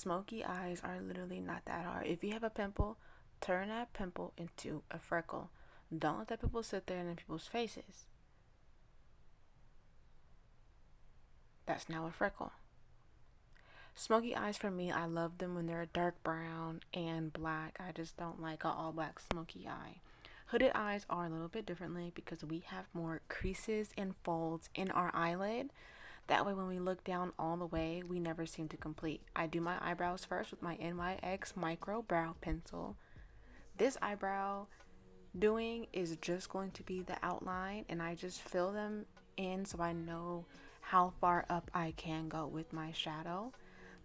Smoky eyes are literally not that hard. If you have a pimple, turn that pimple into a freckle. Don't let that pimple sit there in people's faces. That's now a freckle. Smoky eyes for me, I love them when they're dark brown and black. I just don't like an all black smoky eye. Hooded eyes are a little bit differently because we have more creases and folds in our eyelid. That way when we look down all the way, we never seem to complete. I do my eyebrows first with my NYX micro brow pencil. This eyebrow doing is just going to be the outline, and I just fill them in so I know how far up I can go with my shadow.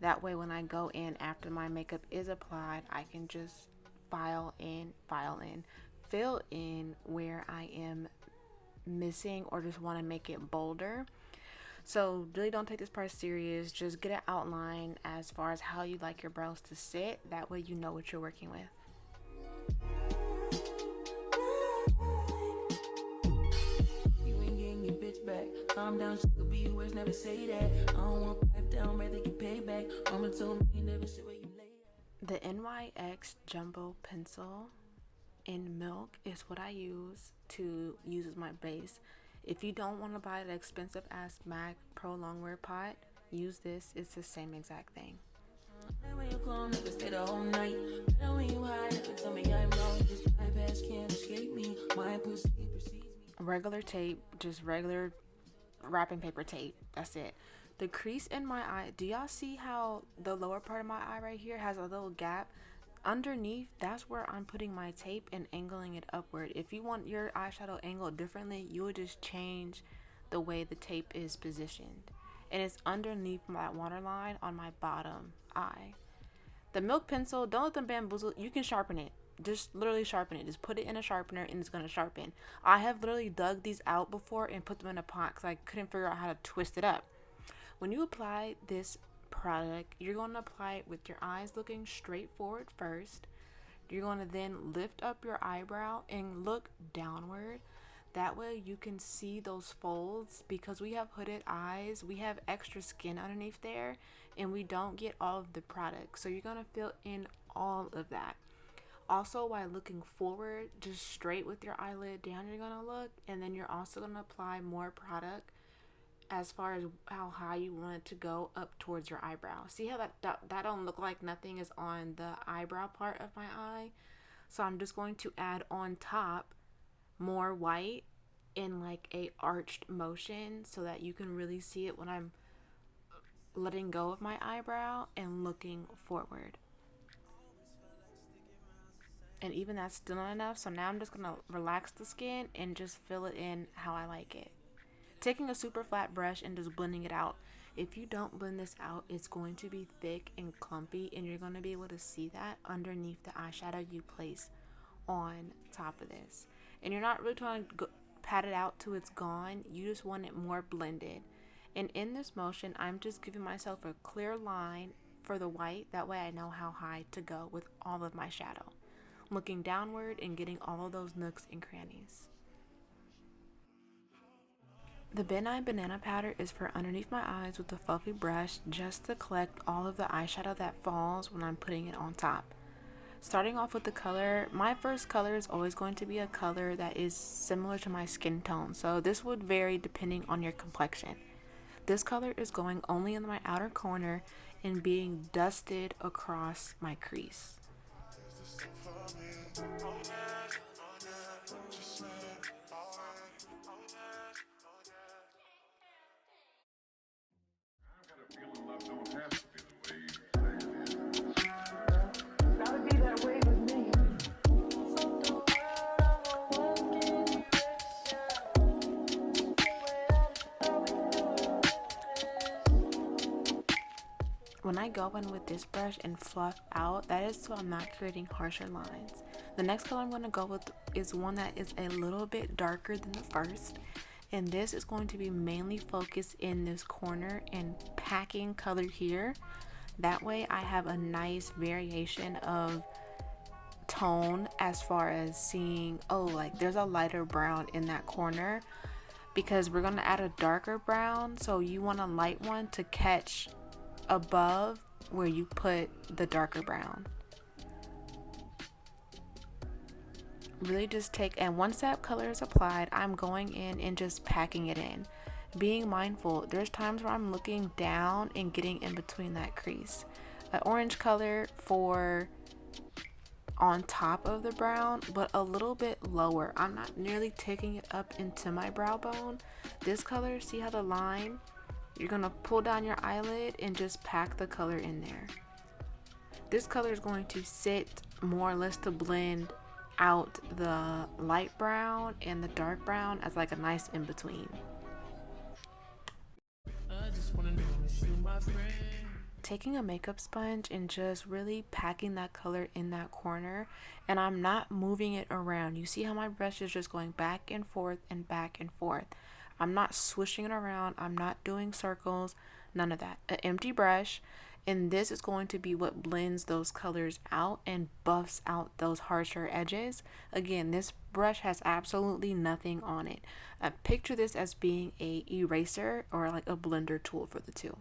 That way when I go in after my makeup is applied, I can just fill in where I am missing or just want to make it bolder. So really don't take this part serious. Just get an outline as far as how you like your brows to sit. That way you know what you're working with. Calm down, she could be yours, never say that. I don't want pipe down, rather get paid back. Mama told me never sit where you lay at. The NYX Jumbo Pencil in Milk is what I use as my base. If you don't want to buy the expensive ass MAC Pro Longwear pot, use this. It's the same exact thing. Regular tape, just regular wrapping paper tape. That's it. The crease in my eye, do y'all see how the lower part of my eye right here has a little gap? Underneath, that's where I'm putting my tape and angling it upward. If you want your eyeshadow angled differently, you would just change the way the tape is positioned. And it's underneath my waterline on my bottom eye. The Milk pencil, don't let them bamboozle. You can sharpen it. Just literally sharpen it. Just put it in a sharpener and it's going to sharpen. I have literally dug these out before and put them in a pot because I couldn't figure out how to twist it up. When you apply this product, you're going to apply it with your eyes looking straight forward first. You're going to then lift up your eyebrow and look downward. That way you can see those folds. Because we have hooded eyes, we have extra skin underneath there and we don't get all of the product. So you're going to fill in all of that. Also, while looking forward, just straight with your eyelid down, you're going to look, and then you're also going to apply more product as far as how high you want it to go up towards your eyebrow. See how that don't look like nothing is on the eyebrow part of my eye? So I'm just going to add on top more white in like a arched motion so that you can really see it when I'm letting go of my eyebrow and looking forward. And even that's still not enough, so now I'm just gonna relax the skin and just fill it in how I like it. Taking a super flat brush and just blending it out. If you don't blend this out, it's going to be thick and clumpy, and you're going to be able to see that underneath the eyeshadow you place on top of this. And you're not really trying to pat it out till it's gone. You just want it more blended. And in this motion, I'm just giving myself a clear line for the white. That way I know how high to go with all of my shadow. Looking downward and getting all of those nooks and crannies. The Benign Banana Powder is for underneath my eyes with a fluffy brush just to collect all of the eyeshadow that falls when I'm putting it on top. Starting off with the color, my first color is always going to be a color that is similar to my skin tone, so this would vary depending on your complexion. This color is going only in my outer corner and being dusted across my crease. When I go in with this brush and fluff out, that is so I'm not creating harsher lines. The next color I'm going to go with is one that is a little bit darker than the first. And this is going to be mainly focused in this corner and packing color here. That way I have a nice variation of tone as far as seeing, oh, like there's a lighter brown in that corner. Because we're going to add a darker brown, so you want a light one to catch above where you put the darker brown. Really just take, and once that color is applied, I'm going in and just packing it in. Being mindful, there's times where I'm looking down and getting in between that crease. An orange color for on top of the brown, but a little bit lower. I'm not nearly taking it up into my brow bone. This color, see how the line, you're gonna pull down your eyelid and just pack the color in there. This color is going to sit more or less to blend out the light brown and the dark brown as like a nice in between. Taking a makeup sponge and just really packing that color in that corner, and I'm not moving it around. You see how my brush is just going back and forth and back and forth. I'm not swishing it around. I'm not doing circles, none of that. An empty brush, and this is going to be what blends those colors out and buffs out those harsher edges. Again, this brush has absolutely nothing on it. Picture this as being a eraser or like a blender tool for the two.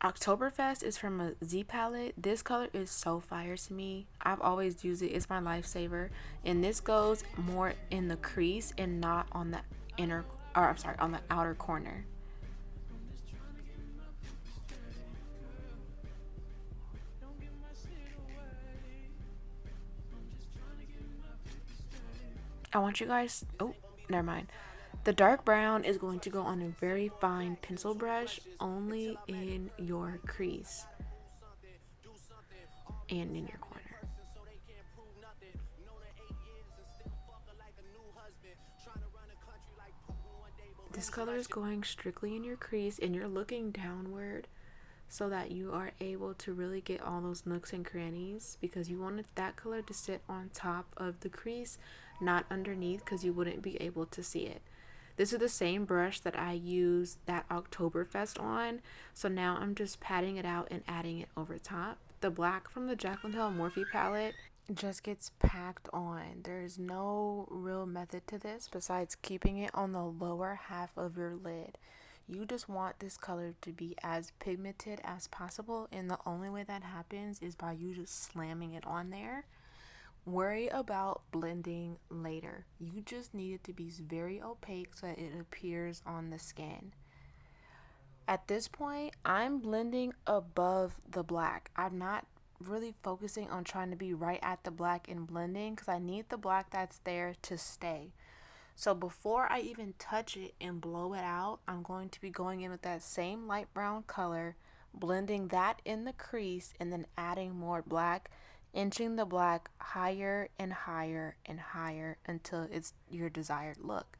Oktoberfest is from a Z palette. This color is so fire to me. I've always used it. It's my lifesaver. And this goes more in the crease and not on the inner, or I'm sorry, on the outer corner. I want you guys, oh, never mind. The dark brown is going to go on a very fine pencil brush only in your crease and in your corner. This color is going strictly in your crease and you're looking downward so that you are able to really get all those nooks and crannies, because you wanted that color to sit on top of the crease, not underneath, because you wouldn't be able to see it. This is the same brush that I used that Oktoberfest on, so now I'm just patting it out and adding it over top. The black from the Jaclyn Hill Morphe palette just gets packed on. There's no real method to this besides keeping it on the lower half of your lid. You just want this color to be as pigmented as possible, and the only way that happens is by you just slamming it on there. Worry about blending later. You just need it to be very opaque so that it appears on the skin. At this point, I'm blending above the black. I'm not really focusing on trying to be right at the black and blending because I need the black that's there to stay. So before I even touch it and blow it out, I'm going to be going in with that same light brown color, blending that in the crease, and then adding more black, inching the black higher and higher and higher until it's your desired look.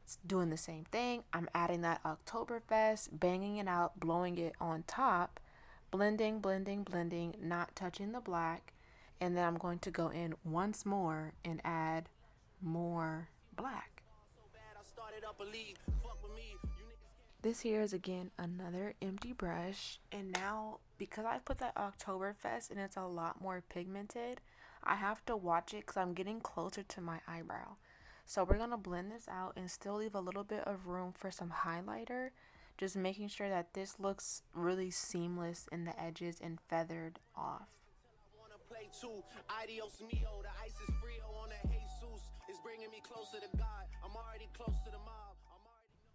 It's doing the same thing. I'm adding that Oktoberfest, banging it out, blowing it on top, blending, blending, blending, not touching the black. And then I'm going to go in once more and add more black. This here is again another empty brush, and now because I put that Oktoberfest and it's a lot more pigmented, I have to watch it because I'm getting closer to my eyebrow. So we're gonna blend this out and still leave a little bit of room for some highlighter, just making sure that this looks really seamless in the edges and feathered off.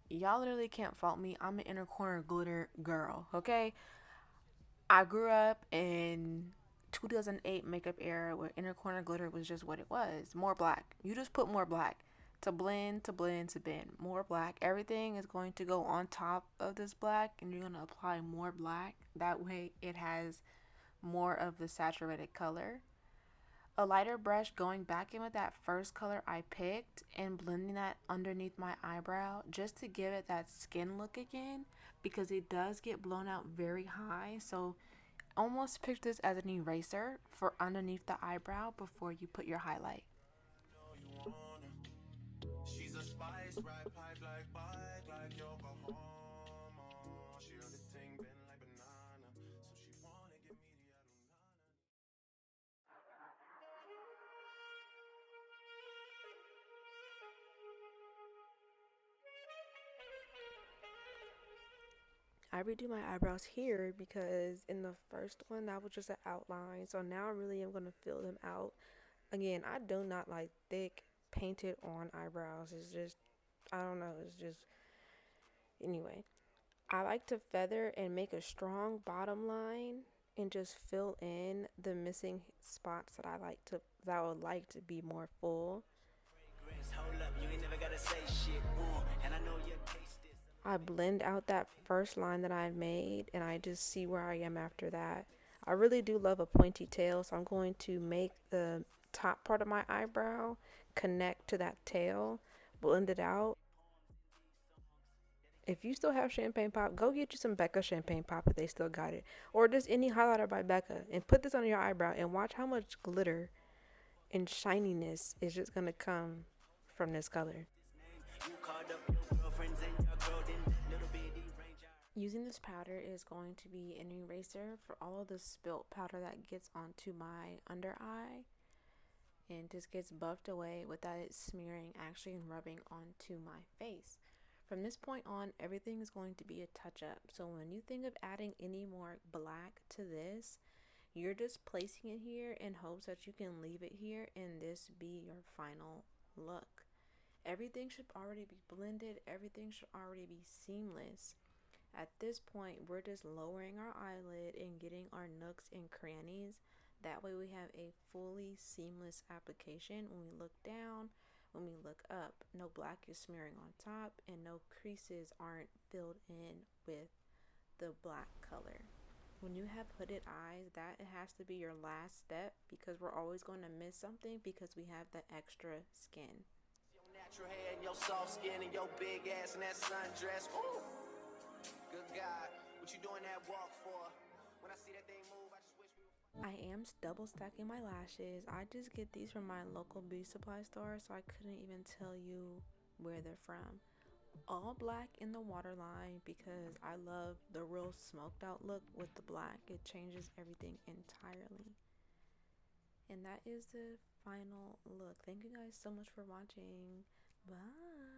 Y'all literally can't fault me. I'm an inner corner glitter girl, okay? I grew up in 2008 makeup era where inner corner glitter was just what it was. More black. You just put more black. To blend, to blend, to blend. More black. Everything is going to go on top of this black, and you're going to apply more black. That way it has more of the saturated color. A lighter brush going back in with that first color I picked and blending that underneath my eyebrow just to give it that skin look again, because it does get blown out very high. So almost picture this as an eraser for underneath the eyebrow before you put your highlight. I redo my eyebrows here because in the first one that was just an outline. So now I really am gonna fill them out. Again, I do not like thick painted on eyebrows. It's just I don't know. It's just anyway. I like to feather and make a strong bottom line and just fill in the missing spots that I would like to be more full. I blend out that first line that I made and I just see where I am after that. I really do love a pointy tail, so I'm going to make the top part of my eyebrow connect to that tail, blend it out. If you still have champagne pop, go get you some Becca champagne pop if they still got it. Or just any highlighter by Becca and put this on your eyebrow and watch how much glitter and shininess is just gonna come from this color. Using this powder is going to be an eraser for all of the spilt powder that gets onto my under eye and just gets buffed away without it smearing actually and rubbing onto my face. From this point on, everything is going to be a touch up. So when you think of adding any more black to this, you're just placing it here in hopes that you can leave it here and this be your final look. Everything should already be blended, everything should already be seamless. At this point, we're just lowering our eyelid and getting our nooks and crannies. That way we have a fully seamless application when we look down, when we look up. No black is smearing on top and no creases aren't filled in with the black color. When you have hooded eyes, that has to be your last step because we're always going to miss something because we have the extra skin. Your natural hair and your soft skin and your big ass and that sundress. Ooh. Good God, what you doing that walk for? When I see that thing move, I just wish we were... I am double stacking my lashes. I just get these from my local beauty supply store, so I couldn't even tell you where they're from. All black in the waterline because I love the real smoked out look with the black. It changes everything entirely. And that is the final look. Thank you guys so much for watching. Bye.